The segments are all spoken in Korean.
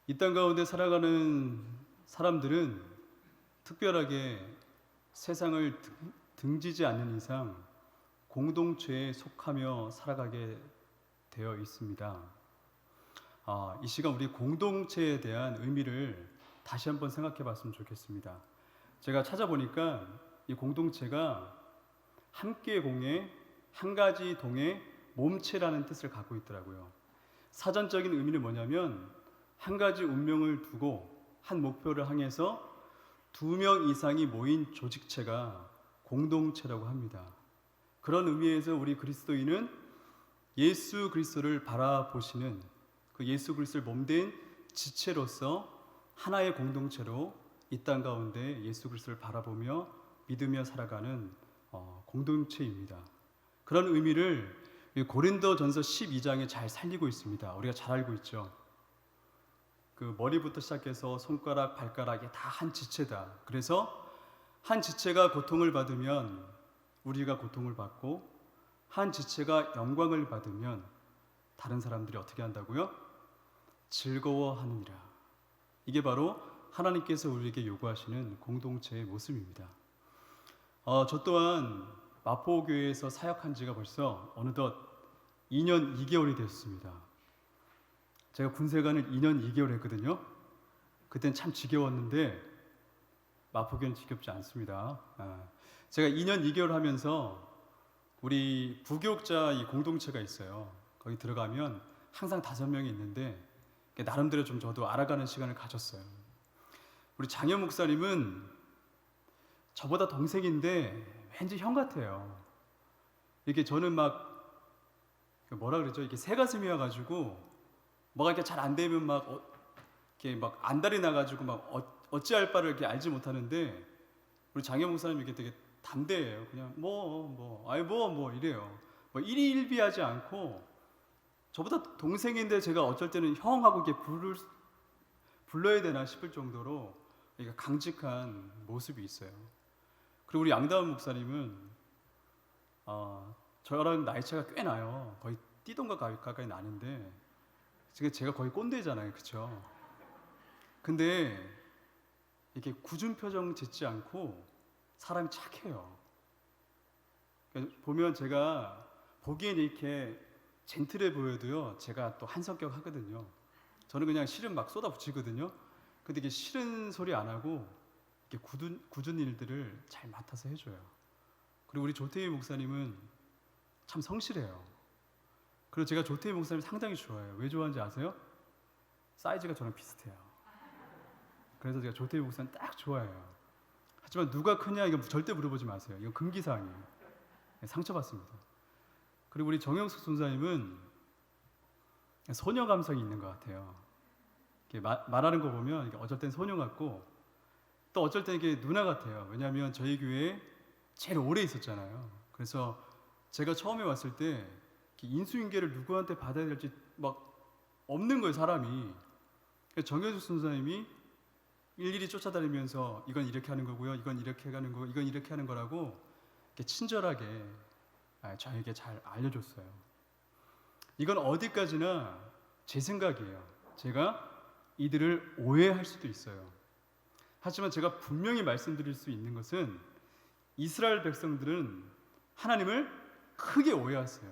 이 땅 가운데 살아가는 사람들은 특별하게 세상을 등지지 않는 이상 공동체에 속하며 살아가게 되어 있습니다. 이 시간 우리 공동체에 대한 의미를 다시 한번 생각해 봤으면 좋겠습니다. 제가 찾아보니까 이 공동체가 함께 공해 한 가지 동의 몸체라는 뜻을 갖고 있더라고요. 사전적인 의미는 뭐냐면 한 가지 운명을 두고 한 목표를 향해서 2명 이상이 모인 조직체가 공동체라고 합니다. 그런 의미에서 우리 그리스도인은 예수 그리스도를 바라보시는 그 예수 그리스도를 몸된 지체로서 하나의 공동체로 이 땅 가운데 예수 그리스도를 바라보며 믿으며 살아가는 공동체입니다. 그런 의미를 고린도전서 12장에 잘 살리고 있습니다. 우리가 잘 알고 있죠. 그 머리부터 시작해서 손가락, 발가락이 다 한 지체다. 그래서 한 지체가 고통을 받으면 우리가 고통을 받고 한 지체가 영광을 받으면 다른 사람들이 어떻게 한다고요? 즐거워하느니라. 이게 바로 하나님께서 우리에게 요구하시는 공동체의 모습입니다. 저 또한 마포교회에서 사역한 지가 벌써 어느덧 2년 2개월이 됐습니다. 제가 군세관을 2년 2개월 했거든요. 그땐 참 지겨웠는데 마포교회는 지겹지 않습니다. 제가 2년 2개월 하면서 우리 부교육자 이 공동체가 있어요. 거기 들어가면 항상 5명이 있는데 나름대로 좀 저도 알아가는 시간을 가졌어요. 우리 장현 목사님은 저보다 동생인데 왠지 형 같아요. 이렇게 저는 막 뭐라 그러죠? 이렇게 새가슴이어가지고 뭐가 이렇게 잘 안 되면 이렇게 막 안달이 나가지고 막 어찌할 바를 이렇게 알지 못하는데 우리 장현 목사님 이렇게 되게 담대해요. 그냥 이래요. 일희일비하지 않고 저보다 동생인데 제가 어쩔 때는 형하고 이렇게 불러야 되나 싶을 정도로 강직한 모습이 있어요. 그리고 우리 양다운 목사님은 저랑 나이 차가 꽤 나요. 거의 띠동갑 가까이 나는데 제가 거의 꼰대잖아요, 그렇죠? 근데 이렇게 굳은 표정 짓지 않고 사람이 착해요. 보면 제가 보기엔 이렇게 젠틀해 보여도요, 제가 또 한성격 하거든요. 저는 그냥 실은 막 쏟아붙이거든요. 근데 이게 싫은 소리 안 하고 이렇게 굳은 일들을 잘 맡아서 해줘요. 그리고 우리 조태희 목사님은 참 성실해요. 그리고 제가 조태희 목사님 상당히 좋아해요. 왜 좋아하는지 아세요? 사이즈가 저랑 비슷해요. 그래서 제가 조태희 목사님 딱 좋아해요. 하지만 누가 크냐 이거 절대 물어보지 마세요. 이거 금기사항이에요. 상처받습니다. 그리고 우리 정영숙 선사님은 소녀 감성이 있는 것 같아요. 말하는 거 보면 어쩔 땐 소녀 같고 또 어쩔 땐 이게 누나 같아요. 왜냐하면 저희 교회에 제일 오래 있었잖아요. 그래서 제가 처음에 왔을 때 인수인계를 누구한테 받아야 될지 막 없는 거예요, 사람이. 정효숙 선사님이 일일이 쫓아다니면서 이건 이렇게 하는 거고요, 이건 이렇게 하는 거고, 이건 이렇게 하는 거라고 이렇게 친절하게 저에게 잘 알려줬어요. 이건 어디까지나 제 생각이에요. 제가 이들을 오해할 수도 있어요. 하지만 제가 분명히 말씀드릴 수 있는 것은 이스라엘 백성들은 하나님을 크게 오해했어요.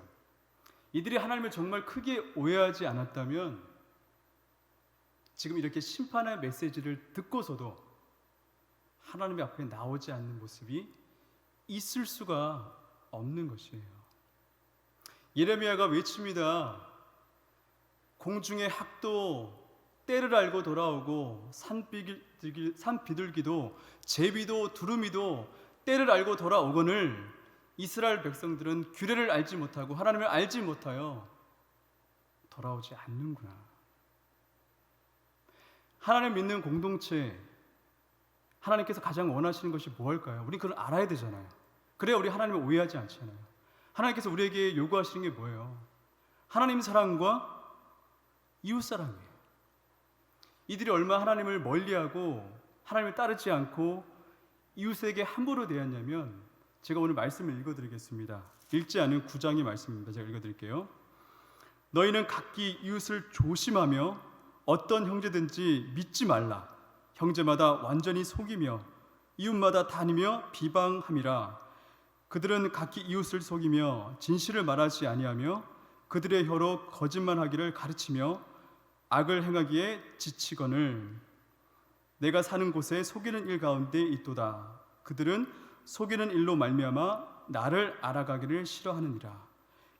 이들이 하나님을 정말 크게 오해하지 않았다면 지금 이렇게 심판의 메시지를 듣고서도 하나님 앞에 나오지 않는 모습이 있을 수가 없는 것이에요. 예레미야가 외칩니다. 공중의 학도 때를 알고 돌아오고 산 비둘기도 제비도 두루미도 때를 알고 돌아오거늘 이스라엘 백성들은 규례를 알지 못하고 하나님을 알지 못하여 돌아오지 않는구나. 하나님 믿는 공동체, 하나님께서 가장 원하시는 것이 무엇일까요? 우리 그걸 알아야 되잖아요. 그래야 우리 하나님을 오해하지 않잖아요. 하나님께서 우리에게 요구하시는 게 뭐예요? 하나님 사랑과 이웃 사랑이에요. 이들이 얼마 하나님을 멀리하고 하나님을 따르지 않고 이웃에게 함부로 대했냐면, 제가 오늘 말씀을 읽어드리겠습니다. 읽지 않은 9장의 말씀입니다. 제가 읽어드릴게요. 너희는 각기 이웃을 조심하며 어떤 형제든지 믿지 말라. 형제마다 완전히 속이며 이웃마다 다니며 비방함이라. 그들은 각기 이웃을 속이며 진실을 말하지 아니하며 그들의 혀로 거짓말하기를 가르치며 악을 행하기에 지치거늘 내가 사는 곳에 속이는 일 가운데 있도다. 그들은 속이는 일로 말미암아 나를 알아가기를 싫어하느니라.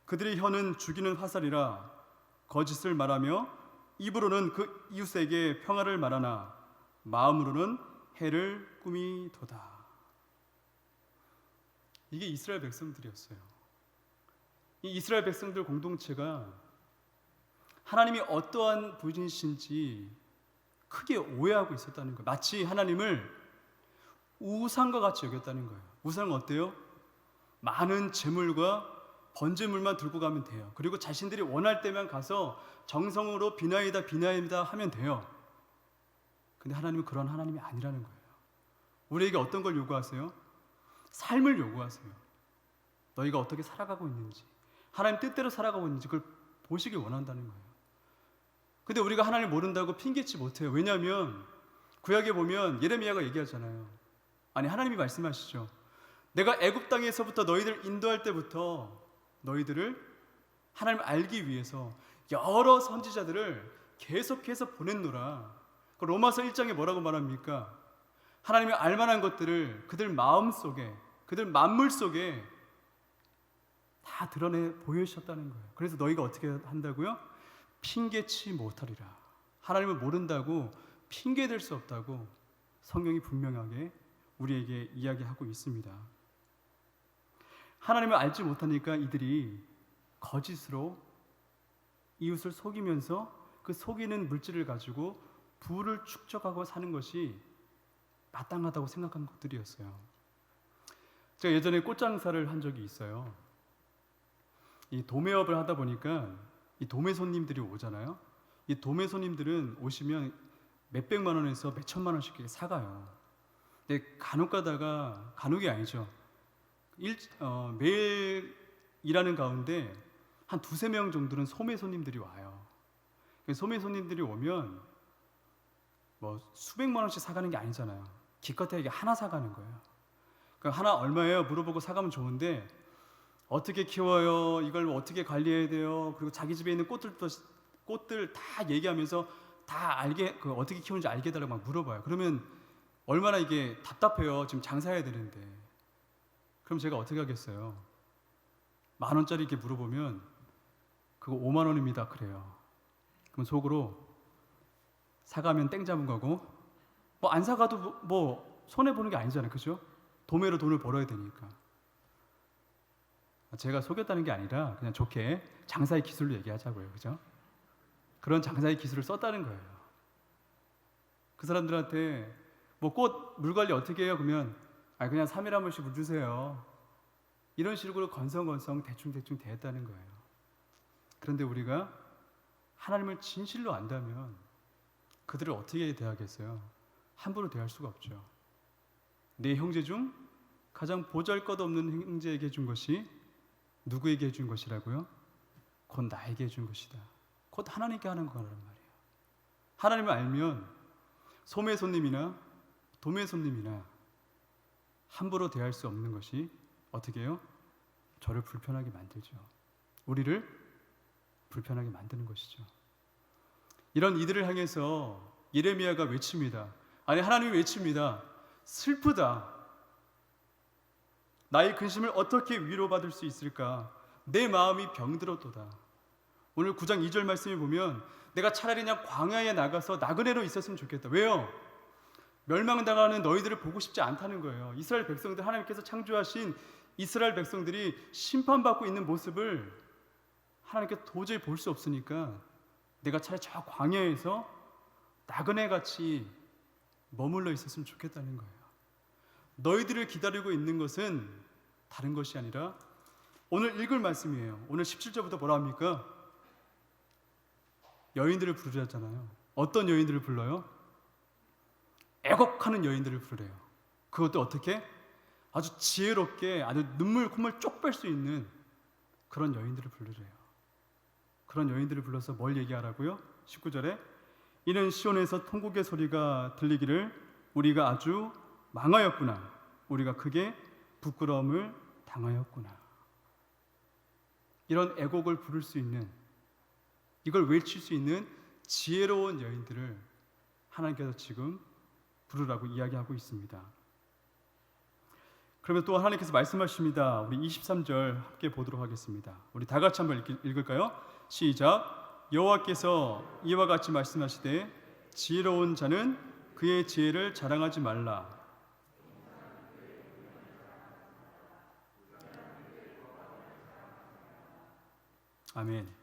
그들의 혀는 죽이는 화살이라. 거짓을 말하며 입으로는 그 이웃에게 평화를 말하나 마음으로는 해를 꾸미도다. 이게 이스라엘 백성들이었어요. 이 이스라엘 백성들 공동체가 하나님이 어떠한 분이신지 크게 오해하고 있었다는 거예요. 마치 하나님을 우상과 같이 여겼다는 거예요. 우상은 어때요? 많은 재물과 번제물만 들고 가면 돼요. 그리고 자신들이 원할 때만 가서 정성으로 비나이다 하면 돼요. 근데 하나님은 그런 하나님이 아니라는 거예요. 우리에게 어떤 걸 요구하세요? 삶을 요구하세요. 너희가 어떻게 살아가고 있는지, 하나님 뜻대로 살아가고 있는지 그걸 보시길 원한다는 거예요. 근데 우리가 하나님을 모른다고 핑계치 못해요. 왜냐하면 구약에 보면 예레미야가 얘기하잖아요. 아니 하나님이 말씀하시죠. 내가 애굽 땅에서부터 너희들 인도할 때부터 너희들을 하나님을 알기 위해서 여러 선지자들을 계속해서 보냈노라. 로마서 1장에 뭐라고 말합니까? 하나님이 알만한 것들을 그들 마음 속에, 그들 만물 속에 다 드러내 보여주셨다는 거예요. 그래서 너희가 어떻게 한다고요? 핑계치 못하리라. 하나님을 모른다고 핑계댈 수 없다고 성경이 분명하게 우리에게 이야기하고 있습니다. 하나님을 알지 못하니까 이들이 거짓으로 이웃을 속이면서 그 속이는 물질을 가지고 부를 축적하고 사는 것이 마땅하다고 생각한 것들이었어요. 제가 예전에 꽃장사를 한 적이 있어요. 이 도매업을 하다 보니까 이 도매 손님들이 오잖아요. 이 도매 손님들은 오시면 몇백만 원에서 몇천만 원씩 사가요. 근데 간혹 가다가, 간혹이 아니죠. 매일 일하는 가운데 한 두세 명 정도는 소매 손님들이 와요. 소매 손님들이 오면 뭐 수백만 원씩 사가는 게 아니잖아요. 기껏해야 이게 하나 사가는 거예요. 그러니까 하나 얼마예요? 물어보고 사가면 좋은데 어떻게 키워요? 이걸 어떻게 관리해야 돼요? 그리고 자기 집에 있는 꽃들 다 얘기하면서 다 알게 어떻게 키우는지 알게 해달라고 막 물어봐요. 그러면 얼마나 이게 답답해요. 지금 장사해야 되는데. 그럼 제가 어떻게 하겠어요? 10,000원짜리 이렇게 물어보면 그거 5만 원입니다. 그래요. 그럼 속으로 사가면 땡 잡은 거고 뭐 안 사가도 뭐 손해 보는 게 아니잖아요. 그죠? 도매로 돈을 벌어야 되니까. 제가 속였다는 게 아니라 그냥 좋게 장사의 기술로 얘기하자고요. 그죠? 그런 장사의 기술을 썼다는 거예요. 그 사람들한테 뭐 꽃 물 관리 어떻게 해요? 그러면 그냥 3일에 한 번씩 물 주세요. 이런 식으로 건성건성 대충대충 대했다는 거예요. 그런데 우리가 하나님을 진실로 안다면 그들을 어떻게 대하겠어요? 함부로 대할 수가 없죠. 내 형제 중 가장 보잘것없는 형제에게 준 것이 누구에게 해준 것이라고요? 곧 나에게 해준 것이다. 곧 하나님께 하는 거란 말이에요. 하나님을 알면 소매 손님이나 도매 손님이나 함부로 대할 수 없는 것이 어떻게 해요? 저를 불편하게 만들죠. 우리를 불편하게 만드는 것이죠. 이런 이들을 향해서 예레미야가 외칩니다. 아니 하나님이 외칩니다. 슬프다. 나의 근심을 어떻게 위로받을 수 있을까? 내 마음이 병들었도다. 오늘 9장 2절 말씀에 보면 내가 차라리 그냥 광야에 나가서 나그네로 있었으면 좋겠다. 왜요? 멸망당하는 너희들을 보고 싶지 않다는 거예요. 이스라엘 백성들, 하나님께서 창조하신 이스라엘 백성들이 심판받고 있는 모습을 하나님께 도저히 볼 수 없으니까 내가 차라리 저 광야에서 나그네같이 머물러 있었으면 좋겠다는 거예요. 너희들을 기다리고 있는 것은 다른 것이 아니라 오늘 읽을 말씀이에요. 오늘 17절부터 뭐라 합니까? 여인들을 부르셨잖아요. 어떤 여인들을 불러요? 애곡하는 여인들을 부르래요. 그것도 어떻게? 아주 지혜롭게 아주 눈물 콧물 쪽 뺄 수 있는 그런 여인들을 부르래요. 그런 여인들을 불러서 뭘 얘기하라고요? 19절에 이는 시온에서 통곡의 소리가 들리기를 우리가 아주 망하였구나. 우리가 크게 부끄러움을 당하였구나. 이런 애곡을 부를 수 있는, 이걸 외칠 수 있는 지혜로운 여인들을 하나님께서 지금 부르라고 이야기하고 있습니다. 그러면 또 하나님께서 말씀하십니다. 우리 23절 함께 보도록 하겠습니다. 우리 다 같이 한번 읽을까요? 시작. 여호와께서 이와 같이 말씀하시되 지혜로운 자는 그의 지혜를 자랑하지 말라. 아멘.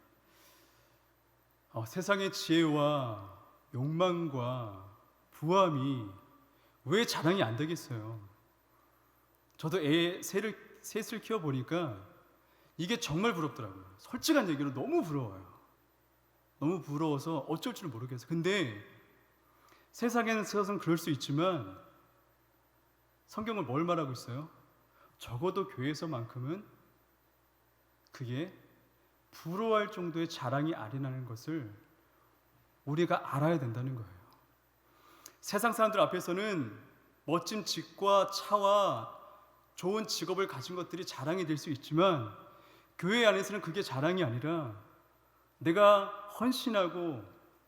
세상의 지혜와 욕망과 부함이 왜 자랑이 안 되겠어요? 저도 셋을 키워보니까 이게 정말 부럽더라고요. 솔직한 얘기로 너무 부러워요. 너무 부러워서 어쩔 줄 모르겠어요. 근데 세상에서는 그럴 수 있지만 성경은 뭘 말하고 있어요? 적어도 교회에서만큼은 그게 부러워할 정도의 자랑이 아니라는 것을 우리가 알아야 된다는 거예요. 세상 사람들 앞에서는 멋진 집과 차와 좋은 직업을 가진 것들이 자랑이 될 수 있지만 교회 안에서는 그게 자랑이 아니라 내가 헌신하고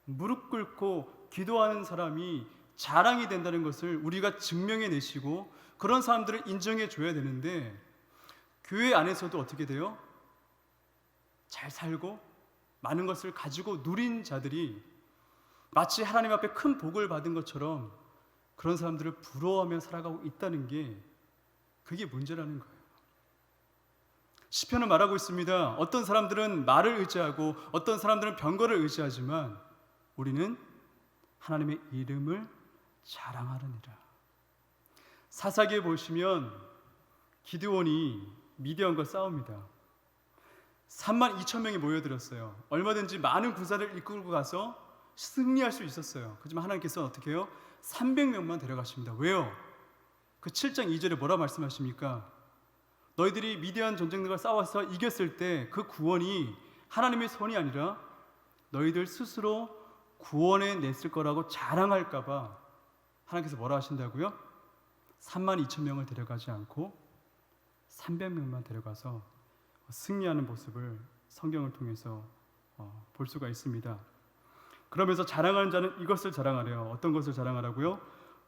무릎 꿇고 기도하는 사람이 자랑이 된다는 것을 우리가 증명해 내시고 그런 사람들을 인정해 줘야 되는데 교회 안에서도 어떻게 돼요? 잘 살고 많은 것을 가지고 누린 자들이 마치 하나님 앞에 큰 복을 받은 것처럼 그런 사람들을 부러워하며 살아가고 있다는 게 그게 문제라는 거예요. 시편은 말하고 있습니다. 어떤 사람들은 말을 의지하고 어떤 사람들은 병거를 의지하지만 우리는 하나님의 이름을 자랑하느니라. 사사기에 보시면 기드온이 미디안과 싸웁니다. 32,000명이 모여들었어요. 얼마든지 많은 군사를 이끌고 가서 승리할 수 있었어요. 하지만 하나님께서 어떻게 해요? 300명만 데려가십니다. 왜요? 그 7장 2절에 뭐라 말씀하십니까? 너희들이 미디안 전쟁들과 싸워서 이겼을 때 그 구원이 하나님의 손이 아니라 너희들 스스로 구원해 냈을 거라고 자랑할까 봐 하나님께서 뭐라 하신다고요? 32,000명을 데려가지 않고 300명만 데려가서 승리하는 모습을 성경을 통해서 볼 수가 있습니다. 그러면서 자랑하는 자는 이것을 자랑하래요. 어떤 것을 자랑하라고요?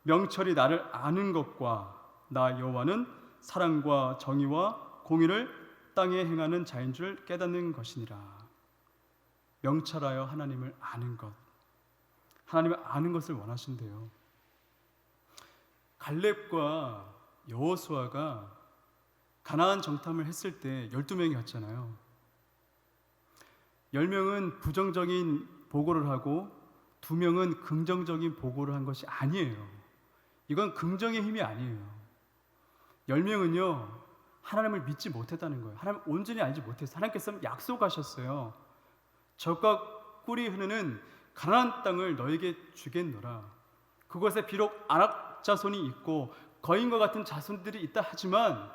명철이 나를 아는 것과 나 여호와는 사랑과 정의와 공의를 땅에 행하는 자인 줄 깨닫는 것이니라. 명철하여 하나님을 아는 것, 하나님을 아는 것을 원하신대요. 갈렙과 여호수아가 가나안 정탐을 했을 때 12명이 갔잖아요. 10명은 부정적인 보고를 하고 2명은 긍정적인 보고를 한 것이 아니에요. 이건 긍정의 힘이 아니에요. 10명은요 하나님을 믿지 못했다는 거예요. 하나님 온전히 알지 못했어요. 하나님께서 약속하셨어요. 젖과 꿀이 흐르는 가나안 땅을 너에게 주겠노라. 그곳에 비록 아낙 자손이 있고 거인과 같은 자손들이 있다 하지만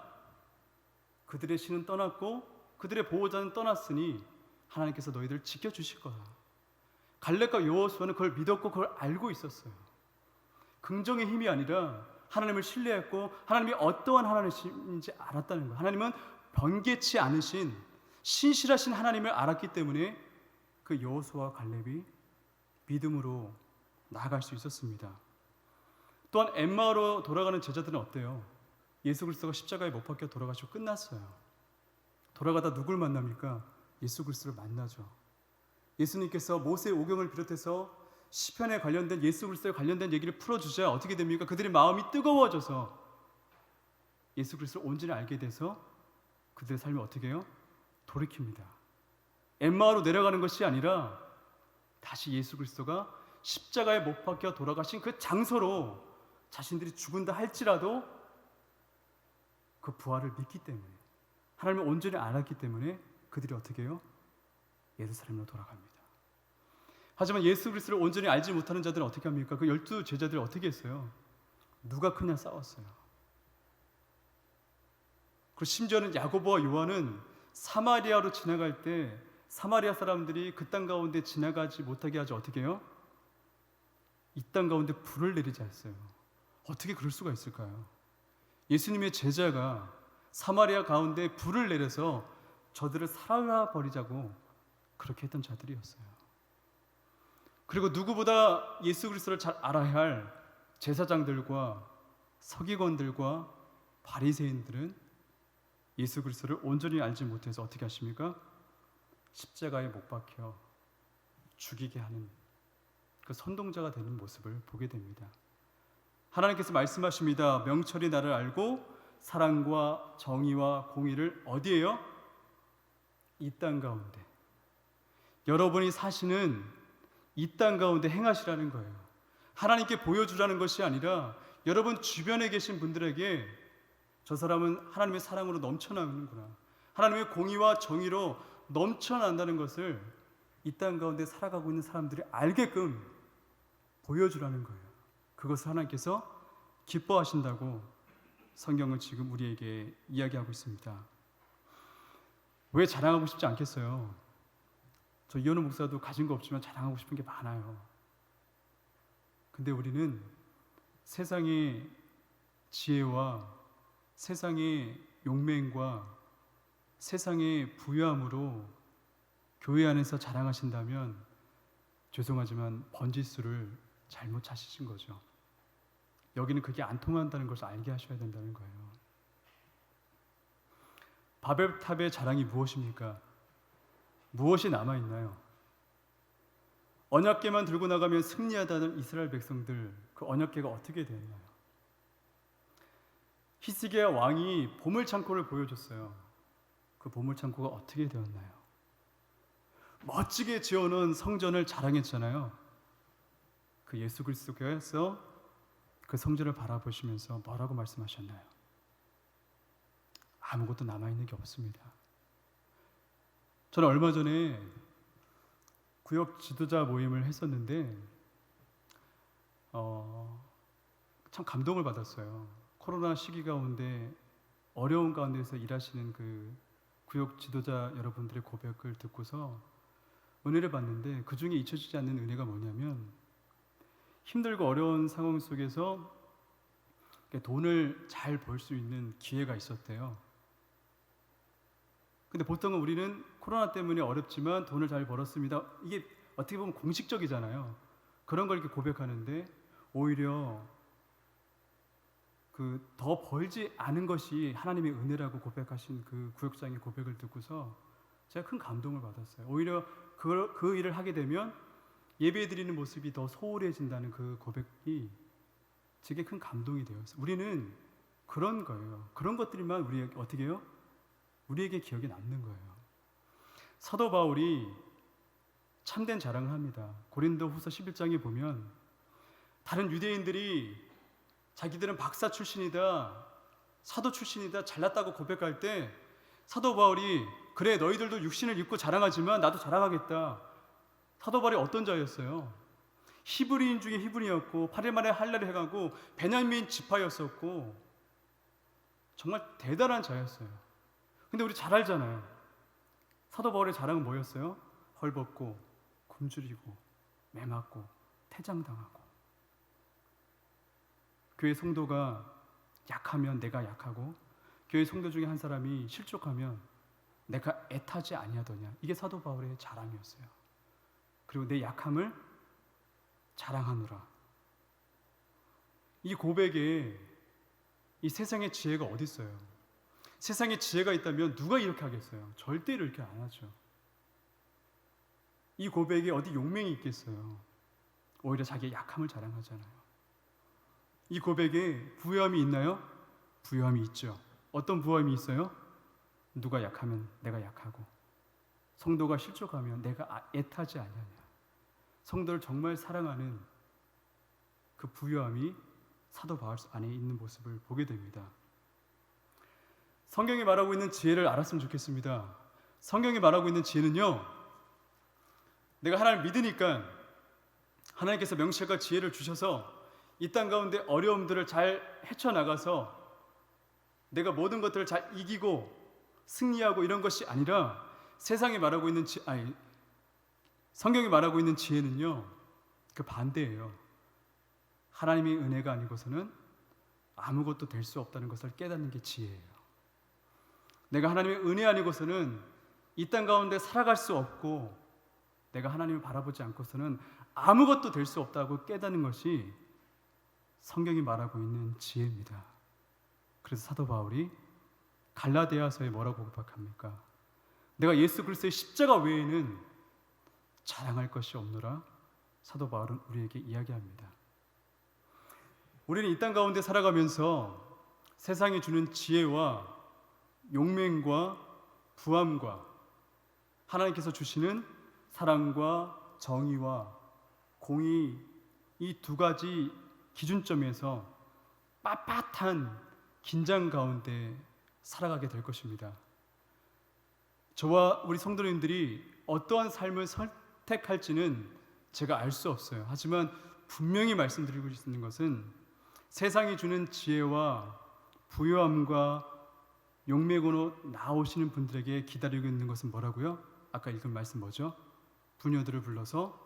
그들의 신은 떠났고 그들의 보호자는 떠났으니 하나님께서 너희들을 지켜주실 거야. 갈렙과 여호수아는 그걸 믿었고 그걸 알고 있었어요. 긍정의 힘이 아니라 하나님을 신뢰했고 하나님이 어떠한 하나님인지 알았다는 거예요. 하나님은 변개치 않으신 신실하신 하나님을 알았기 때문에 그 여호수아와 갈렙이 믿음으로 나아갈 수 있었습니다. 또한 엠마오로 돌아가는 제자들은 어때요? 예수 그리스도가 십자가에 못 박혀 돌아가시고 끝났어요. 돌아가다 누굴 만납니까? 예수 그리스도를 만나죠. 예수님께서 모세의 오경을 비롯해서 시편에 관련된 예수 그리스도에 관련된 얘기를 풀어주자 어떻게 됩니까? 그들의 마음이 뜨거워져서 예수 그리스도를 온전히 알게 돼서 그들의 삶이 어떻게 해요? 돌이킵니다. 엠마오로 내려가는 것이 아니라 다시 예수 그리스도가 십자가에 못 박혀 돌아가신 그 장소로 자신들이 죽은다 할지라도 그 부활을 믿기 때문에 하나님을 온전히 알았기 때문에 그들이 어떻게 해요? 예루살렘으로 돌아갑니다. 하지만 예수 그리스도를 온전히 알지 못하는 자들은 어떻게 합니까? 그 12 제자들이 어떻게 했어요? 누가 크냐 싸웠어요. 그리고 심지어는 야고보와 요한은 사마리아로 지나갈 때 사마리아 사람들이 그 땅 가운데 지나가지 못하게 하죠. 어떻게 해요? 이 땅 가운데 불을 내리자 했어요. 어떻게 그럴 수가 있을까요? 예수님의 제자가 사마리아 가운데 불을 내려서 저들을 살아버리자고 그렇게 했던 자들이었어요. 그리고 누구보다 예수 그리스도를 잘 알아야 할 제사장들과 서기관들과 바리새인들은 예수 그리스도를 온전히 알지 못해서 어떻게 하십니까? 십자가에 못 박혀 죽이게 하는 그 선동자가 되는 모습을 보게 됩니다. 하나님께서 말씀하십니다. 명철이 나를 알고 사랑과 정의와 공의를 어디에요? 이 땅 가운데, 여러분이 사시는 이 땅 가운데 행하시라는 거예요. 하나님께 보여주라는 것이 아니라 여러분 주변에 계신 분들에게 저 사람은 하나님의 사랑으로 넘쳐나는구나, 하나님의 공의와 정의로 넘쳐난다는 것을 이 땅 가운데 살아가고 있는 사람들이 알게끔 보여주라는 거예요. 그것을 하나님께서 기뻐하신다고 성경은 지금 우리에게 이야기하고 있습니다. 왜 자랑하고 싶지 않겠어요? 저 이현우 목사도 가진 거 없지만 자랑하고 싶은 게 많아요. 근데 우리는 세상의 지혜와 세상의 용맹과 세상의 부유함으로 교회 안에서 자랑하신다면 죄송하지만 번지수를 잘못 찾으신 거죠. 여기는 그게 안 통한다는 것을 알게 하셔야 된다는 거예요. 바벨탑의 자랑이 무엇입니까? 무엇이 남아있나요? 언약궤만 들고 나가면 승리하다는 이스라엘 백성들, 그 언약궤가 어떻게 되었나요? 히스기야 왕이 보물창고를 보여줬어요. 그 보물창고가 어떻게 되었나요? 멋지게 지어놓은 성전을 자랑했잖아요. 그 예수 그리스도께서 그 성전을 바라보시면서 뭐라고 말씀하셨나요? 아무것도 남아있는 게 없습니다. 저는 얼마 전에 구역 지도자 모임을 했었는데 참 감동을 받았어요. 코로나 시기 가운데 어려운 가운데서 일하시는 그 구역 지도자 여러분들의 고백을 듣고서 은혜를 받는데, 그 중에 잊혀지지 않는 은혜가 뭐냐면 힘들고 어려운 상황 속에서 돈을 잘 벌 수 있는 기회가 있었대요. 근데 보통은 우리는 코로나 때문에 어렵지만 돈을 잘 벌었습니다, 이게 어떻게 보면 공식적이잖아요. 그런 걸 이렇게 고백하는데 오히려 그 더 벌지 않은 것이 하나님의 은혜라고 고백하신 그 구역장의 고백을 듣고서 제가 큰 감동을 받았어요. 오히려 그 일을 하게 되면 예배 드리는 모습이 더 소홀해진다는 그 고백이 제게 큰 감동이 되었어요. 우리는 그런 거예요. 그런 것들만 우리에게 어떻게 해요? 우리에게 기억에 남는 거예요. 사도 바울이 참된 자랑을 합니다. 고린도 후서 11장에 보면 다른 유대인들이 자기들은 박사 출신이다, 사도 출신이다, 잘났다고 고백할 때 사도 바울이 그래 너희들도 육신을 입고 자랑하지만 나도 자랑하겠다. 사도 바울이 어떤 자였어요? 히브리인 중에 히브리였고 8일 만에 할례를 해가고 베냐민 지파였었고 정말 대단한 자였어요. 근데 우리 잘 알잖아요. 사도 바울의 자랑은 뭐였어요? 헐벗고 굶주리고 매맞고 태장당하고, 교회 성도가 약하면 내가 약하고 교회 성도 중에 한 사람이 실족하면 내가 애타지 아니하더냐, 이게 사도 바울의 자랑이었어요. 그리고 내 약함을 자랑하노라. 이 고백에 이 세상의 지혜가 어디 있어요? 세상에 지혜가 있다면 누가 이렇게 하겠어요? 절대 이렇게 안 하죠. 이 고백에 어디 용맹이 있겠어요? 오히려 자기의 약함을 자랑하잖아요. 이 고백에 부요함이 있나요? 부요함이 있죠. 어떤 부요함이 있어요? 누가 약하면 내가 약하고, 성도가 실족하면 내가 애타지 않느냐. 성도를 정말 사랑하는 그 부요함이 사도 바울 안에 있는 모습을 보게 됩니다. 성경이 말하고 있는 지혜를 알았으면 좋겠습니다. 성경이 말하고 있는 지혜는요, 내가 하나님을 믿으니까 하나님께서 명철과 지혜를 주셔서 이 땅 가운데 어려움들을 잘 헤쳐나가서 내가 모든 것들을 잘 이기고 승리하고 이런 것이 아니라, 세상이 말하고 있는 성경이 말하고 있는 지혜는요 그 반대예요. 하나님의 은혜가 아니고서는 아무것도 될 수 없다는 것을 깨닫는 게 지혜예요. 내가 하나님의 은혜 아니고서는 이 땅 가운데 살아갈 수 없고, 내가 하나님을 바라보지 않고서는 아무것도 될 수 없다고 깨닫는 것이 성경이 말하고 있는 지혜입니다. 그래서 사도 바울이 갈라디아서에 뭐라고 고백합니까? 내가 예수 그리스도의 십자가 외에는 자랑할 것이 없노라. 사도 바울은 우리에게 이야기합니다. 우리는 이 땅 가운데 살아가면서 세상이 주는 지혜와 용맹과 부함과 하나님께서 주시는 사랑과 정의와 공의, 이 두 가지 기준점에서 빳빳한 긴장 가운데 살아가게 될 것입니다. 저와 우리 성도님들이 어떠한 삶을 선택할지는 제가 알 수 없어요. 하지만 분명히 말씀드리고 있는 것은 세상이 주는 지혜와 부요함과 용맹으로 나오시는 분들에게 기다리고 있는 것은 뭐라고요? 아까 읽은 말씀 뭐죠? 부녀들을 불러서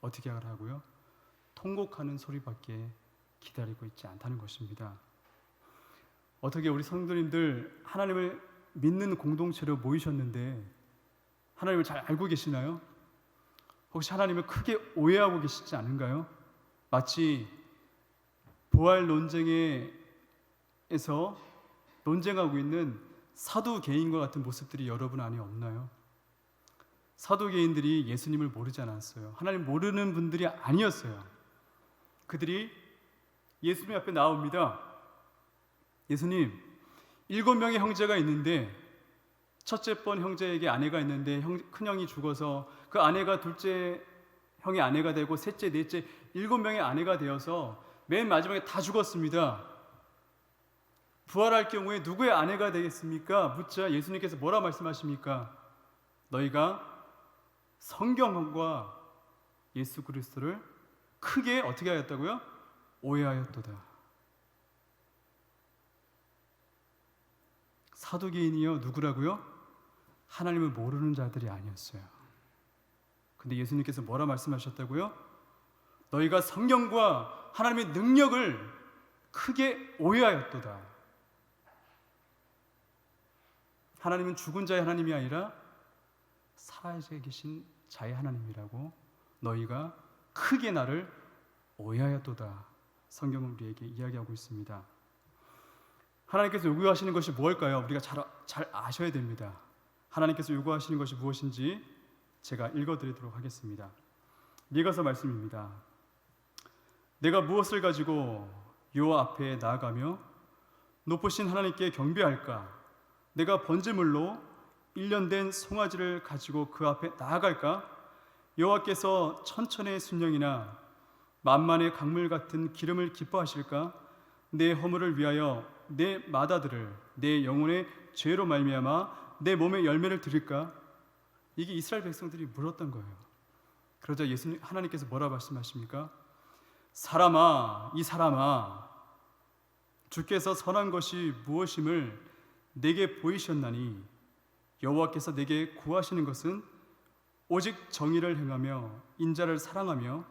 어떻게 하라고요? 통곡하는 소리밖에 기다리고 있지 않다는 것입니다. 어떻게 우리 성도님들 하나님을 믿는 공동체로 모이셨는데 하나님을 잘 알고 계시나요? 혹시 하나님을 크게 오해하고 계시지 않은가요? 마치 부활 논쟁에서 논쟁하고 있는 사두개인과 같은 모습들이 여러분 안에 없나요? 사두개인들이 예수님을 모르지 않았어요. 하나님 모르는 분들이 아니었어요. 그들이 예수님 앞에 나옵니다. 예수님, 7명의 형제가 있는데 첫째 번 형제에게 아내가 있는데 큰형이 죽어서 그 아내가 둘째 형의 아내가 되고 셋째, 넷째, 7명의 아내가 되어서 맨 마지막에 다 죽었습니다. 부활할 경우에 누구의 아내가 되겠습니까? 묻자 예수님께서 뭐라 말씀하십니까? 너희가 성경과 예수 그리스도를 크게 어떻게 하였다고요? 오해하였도다. 사두개인이요 누구라고요? 하나님을 모르는 자들이 아니었어요. 근데 예수님께서 뭐라 말씀하셨다고요? 너희가 성경과 하나님의 능력을 크게 오해하였도다. 하나님은 죽은 자의 하나님이 아니라 살아계신 자의 하나님이라고 너희가 크게 나를 오해하였도다. 성경은 우리에게 이야기하고 있습니다. 하나님께서 요구하시는 것이 무엇일까요? 우리가 잘 아셔야 됩니다. 하나님께서 요구하시는 것이 무엇인지 제가 읽어드리도록 하겠습니다. 미가서 말씀입니다. 내가 무엇을 가지고 여호와 앞에 나아가며 높으신 하나님께 경배할까? 내가 번제물로 1년 된 송아지를 가지고 그 앞에 나아갈까? 여호와께서 천천의 순영이나 만만의 강물 같은 기름을 기뻐하실까? 내 허물을 위하여 내 마다들을 내 영혼의 죄로 말미암아 내 몸에 열매를 드릴까? 이게 이스라엘 백성들이 물었던 거예요. 그러자 예수님 하나님께서 뭐라 말씀하십니까? 사람아, 이 사람아, 주께서 선한 것이 무엇임을 내게 보이셨나니 여호와께서 내게 구하시는 것은 오직 정의를 행하며 인자를 사랑하며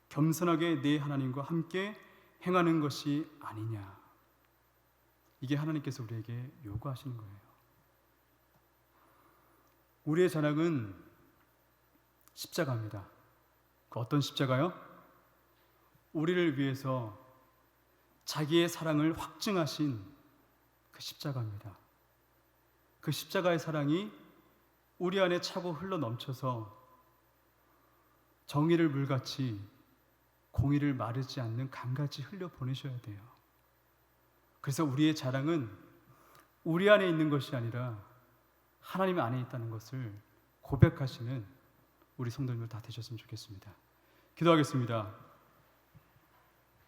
겸손하게 내 하나님과 함께 행하는 것이 아니냐. 이게 하나님께서 우리에게 요구하시는 거예요. 우리의 자랑은 십자가입니다. 그 어떤 십자가요? 우리를 위해서 자기의 사랑을 확증하신 그 십자가입니다. 그 십자가의 사랑이 우리 안에 차고 흘러 넘쳐서 정의를 물같이 공의를 마르지 않는 강같이 흘려 보내셔야 돼요. 그래서 우리의 자랑은 우리 안에 있는 것이 아니라 하나님 안에 있다는 것을 고백하시는 우리 성도님들 다 되셨으면 좋겠습니다. 기도하겠습니다.